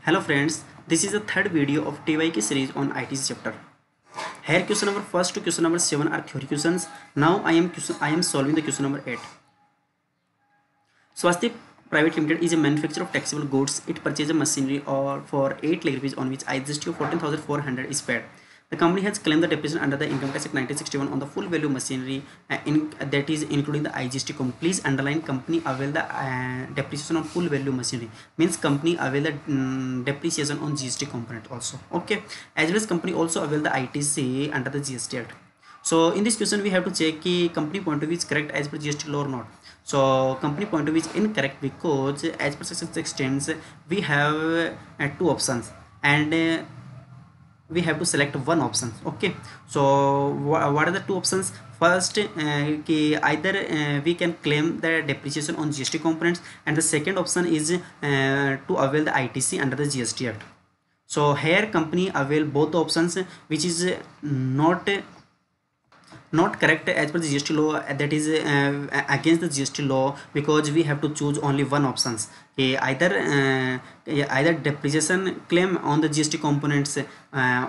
Hello friends, this is the third video of TYK series on ITC chapter. Here question number first to question number 7 are theory questions. Now I am solving the question number 8. Swasti Private Limited is a manufacturer of taxable goods. It purchases machinery for 8 lakh rupees on which IGST of 14,400 is paid. The company has claimed the depreciation under the Income Tax Act 1961 on the full value of machinery that is including the IGST. Please underline company avail the depreciation on full value machinery means company avail the depreciation on GST component also. Okay, as well as company also avail the ITC under the GST Act. So in this question we have to check कि company point of view is correct as per GST law or not. So company point of view is incorrect because as per section 16 we have two options and we have to select one option. Okay, so what are the two options? First either we can claim the depreciation on GST components, and the second option is to avail the ITC under the GST Act. So here company avail both the options, which is not correct as per the GST law, that is against the GST law, because we have to choose only one options. Either depreciation claim on the GST components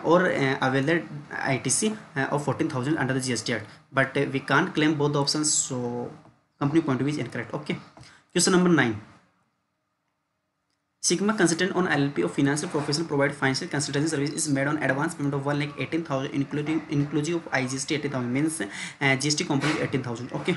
or avail the ITC of 14,000 under the GST Act, but we can't claim both the options, so company point of view is incorrect. Okay, question number 9. Sigma consultant on LLP of financial professional provide financial consultancy service is made on advance payment of 1,18,000 inclusive of IGST 18,000 means GST component 18,000. Okay.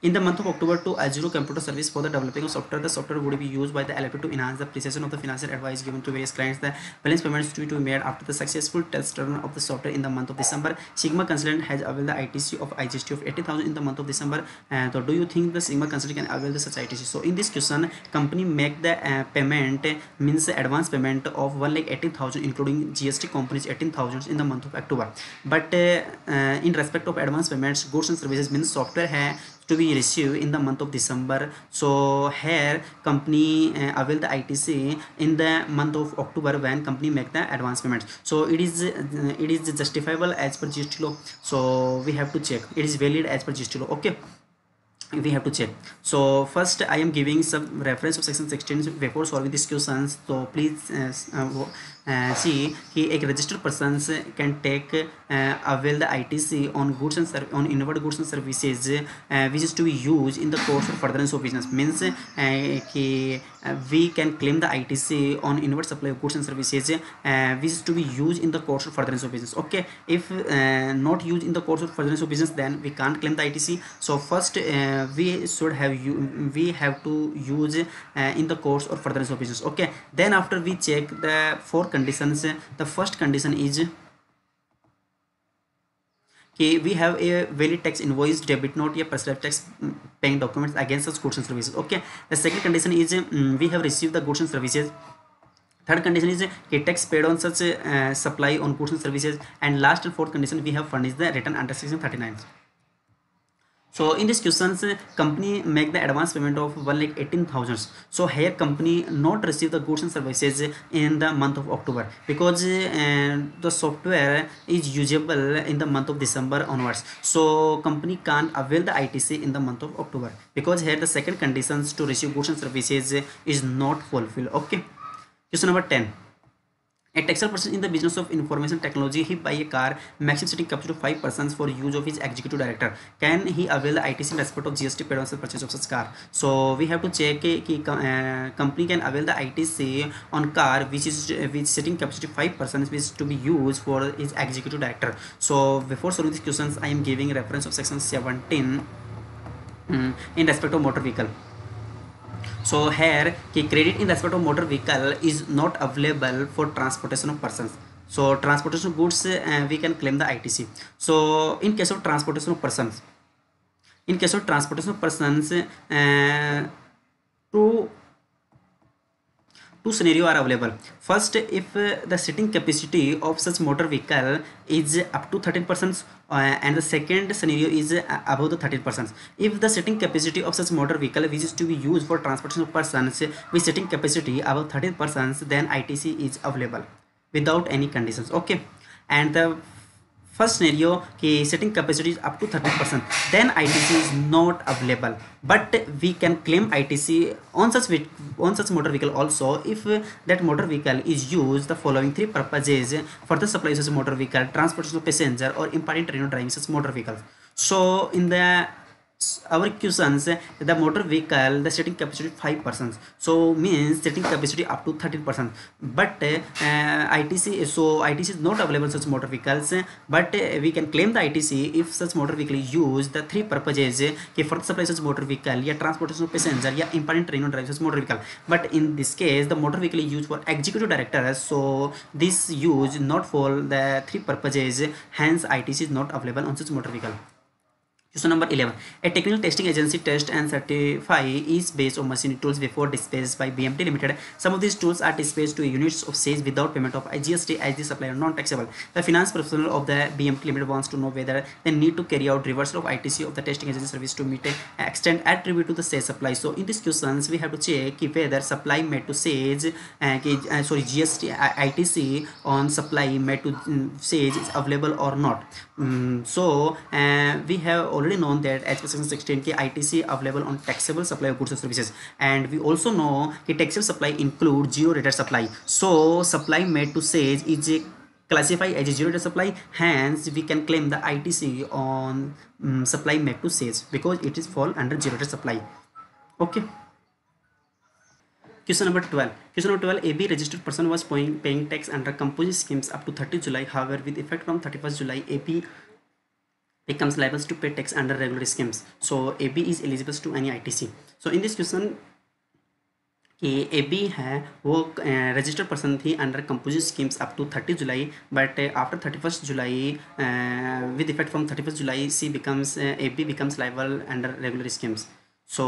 In the month of October, to Azure Computer Service for the developing of software, the software would be used by the LLP to enhance the precision of the financial advice given to various clients. The balance payments to be made after the successful test run of the software in the month of December. Sigma consultant has availed the ITC of IGST of 80,000 in the month of December. So do you think the Sigma consultant can avail the such ITC? So in this question, company make the payment means advance payment of 1,18,000 including GST components 18,000 in the month of October. But in respect of advance payments, goods and services means software है to be received in the month of December. So here company avail the ITC in the month of October when company make the advance payments. So it is justifiable as per GST law. So we have to check it is valid as per GST law. Okay, we have to check. So first I am giving some reference of section 16 before solving these questions. So please see कि एक registered persons can take avail the ITC on goods and on inward goods and services which is to be used in the course of furtherance of business means कि we can claim the ITC on inward supply of goods and services which is to be used in the course of furtherance of business. Okay, if not used in the course of furtherance of business, then we can't claim the ITC. So first we have to use in the course of furtherance of business. Okay, then after we check the 4 conditions. The first condition is कि we have a valid tax invoice, debit note या prescribed tax paying documents against such goods and services. Okay, the second condition is we have received the goods and services. Third condition is tax paid on such supply on goods and services, and last and fourth condition we have furnished the return under section 39. So in this questions company make the advance payment of 1,18,000. So here company not receive the goods and services in the month of October because the software is usable in the month of December onwards. So company can't avail the ITC in the month of October because here the second conditions to receive goods and services is not fulfilled. Okay, question number 10. A taxable person in the business of information technology, he buy a car, maximum sitting capacity of 5 persons for use of his executive director. Can he avail the ITC in respect of GST paid on the purchase of such car? So we have to check कि company can avail the ITC on car which sitting capacity 5 persons which is to be used for his executive director. So before solving these questions, I am giving reference of section 17 in respect of motor vehicle. So here credit in respect of motor vehicle is not available for transportation of persons. So transportation of goods we can claim the ITC. So in case of transportation of persons, two scenarios are available. First, if the sitting capacity of such motor vehicle is up to 13%, and the second scenario is above the 13%. If the sitting capacity of such motor vehicle which is to be used for transportation of persons with sitting capacity above 13%, then ITC is available without any conditions. Okay, and the first scenario कि setting capacity is up to 30%, then ITC is not available, but we can claim ITC on such motor vehicle also if that motor vehicle is used the following three purposes for the supply of such motor vehicle: transportation of passenger or imparting training or driving such motor vehicle. So in the our questions, the motor vehicle the setting capacity 5%, so means setting capacity up to 13%, but ITC, so ITC is not available such motor vehicles, but we can claim the ITC if such motor vehicle is used the three purposes कि for the supply such motor vehicle या transportation of passenger या imparting training or drive such motor vehicle. But in this case the motor vehicle is used for executive director, so this use not for the three purposes, hence ITC is not available on such motor vehicle. Question number 11. A technical testing agency test and certify is based on machinery tools before dispatched by BMT Limited. Some of these tools are dispatched to units of sales without payment of GST as the supplier non-taxable. The finance professional of the BMT Limited wants to know whether they need to carry out reversal of ITC of the testing agency service to meet a extent attribute to the sales supply. So in these questions we have to check whether supply made to sales GST ITC on supply made to sales is available or not. So we have already known that as per section 16 ki ITC available on taxable supply of goods and services, and we also know ki taxable supply include zero rated supply. So supply made to sales is classified as a zero rated supply, hence we can claim the ITC on supply made to sales because it is fall under zero rated supply. Okay. Question number 12. Question number 12. AB registered person was paying tax under composite schemes up to 30 July. However, with effect from 31st July, AB becomes liable to pay tax under regular schemes. So AB is eligible to any ITC. So in this question कि AB है वो registered person थी under composite schemes up to 30 July, but after 31st July with effect from 31st July she becomes AB becomes liable under regular schemes. So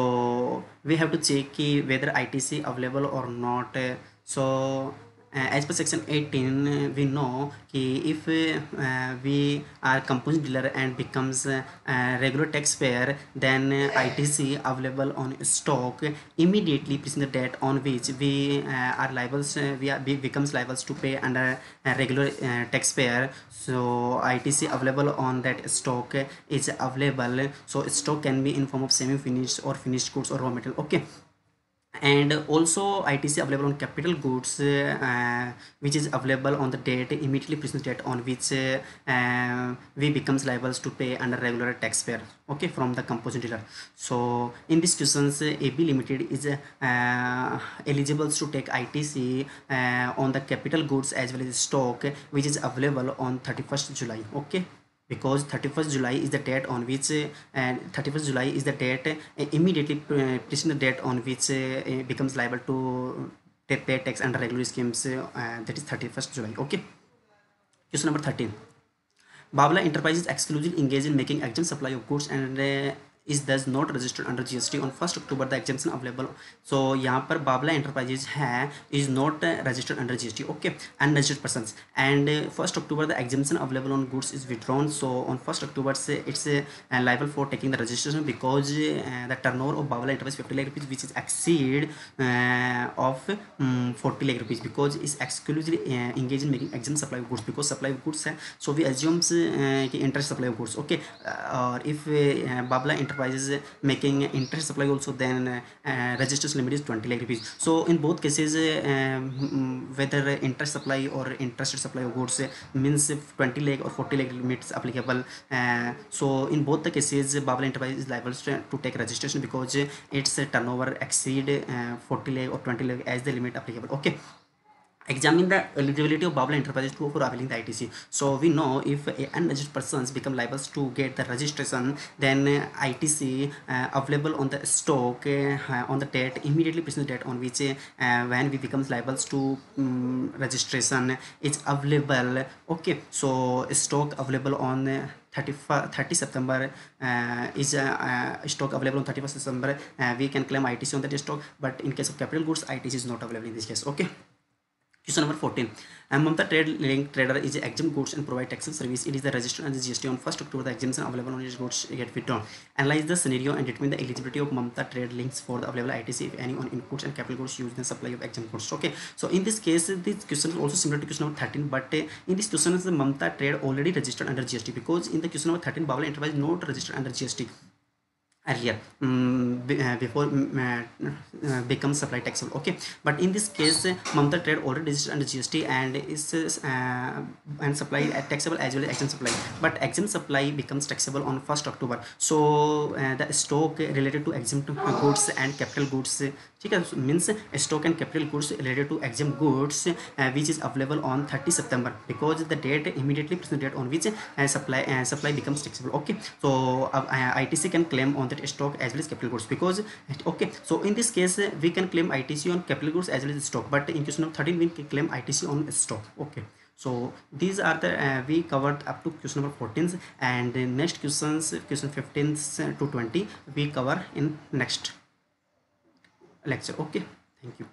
we have to check ki whether ITC available or not. So as per section 18 we know कि if we are composite dealer and becomes regular taxpayer, then ITC available on stock immediately preceding the date on which we are liable, we becomes liable to pay under regular taxpayer. So ITC available on that stock is available. So stock can be in form of semi finished or finished goods or raw material. Okay. And also ITC available on capital goods which is available on the date immediately preceding date on which we becomes liable to pay under regular taxpayer, okay, from the composite dealer. So in these questions AB Limited is eligible to take ITC on the capital goods as well as stock which is available on 31st July, okay, because 31st July is the date on which 31st July is the date immediately preceding the date on which becomes liable to pay tax under regular schemes, that is 31st July. Okay. Question number 13. Babla Enterprises exclusively engaged in making exempt supply of goods and is thus not registered under GST on 1st October the exemption available. So यहाँ पर Babla enterprises है is not registered under GST, okay, unregistered persons, and 1st October the exemption available on goods is withdrawn. So on 1st October it's liable for taking the registration because the turnover of Babla Enterprise 50 lakh rupees which is exceed of 40 lakh rupees because it's exclusively engaged in making exempt supply of goods because supply of goods है, so we assumes कि interest supply of goods, okay, or if Babla Enterprises making interest supply also, then registration limit is 20 lakh rupees. So in both cases whether interest supply or interested supply of goods means 20 lakh or 40 lakh limits applicable. So in both the cases Babla Enterprise is liable to take registration because its turnover exceed 40 lakh or 20 lakh as the limit applicable, okay. Examine the eligibility of Babla Enterprises for availing the ITC. So we know if unregistered persons become liable to get the registration, then ITC available on the stock on the date immediately preceding date on which when we becomes liable to registration is available, okay. So stock available on 30 September is stock available on 31st December, we can claim ITC on that stock, but in case of capital goods ITC is not available in this case, okay. Question number 14. Mamta Trade Link Trader is exempt goods and provide taxable service. It is the registered and the GST on 1st October. The exemption available on its goods get withdrawn. Analyze the scenario and determine the eligibility of Mamta Trade Links for the available ITC, if any, on inputs and capital goods used in the supply of exempt goods. Okay. So in this case, this question is also similar to question number 13, but in this question, the Mamta Trade already registered under GST, because in the question number 13, Bawala Enterprise not registered under GST earlier, before become supply taxable. Okay, but in this case, Mamta Trade already registered under GST and is and supply taxable as well as exempt supply, but exempt supply becomes taxable on 1st October. So the stock related to exempt goods and capital goods, means stock and capital goods related to exempt goods which is available on 30 September, because the date immediately present date on which supply becomes taxable. Okay, so ITC can claim on that stock as well as capital goods, because okay, so in this case we can claim ITC on capital goods as well as stock, but in question number 13 we can claim ITC on stock. Okay, so these are the we covered up to question number 14, and the next questions, question 15 to 20, we cover in next lecture. Okay, thank you.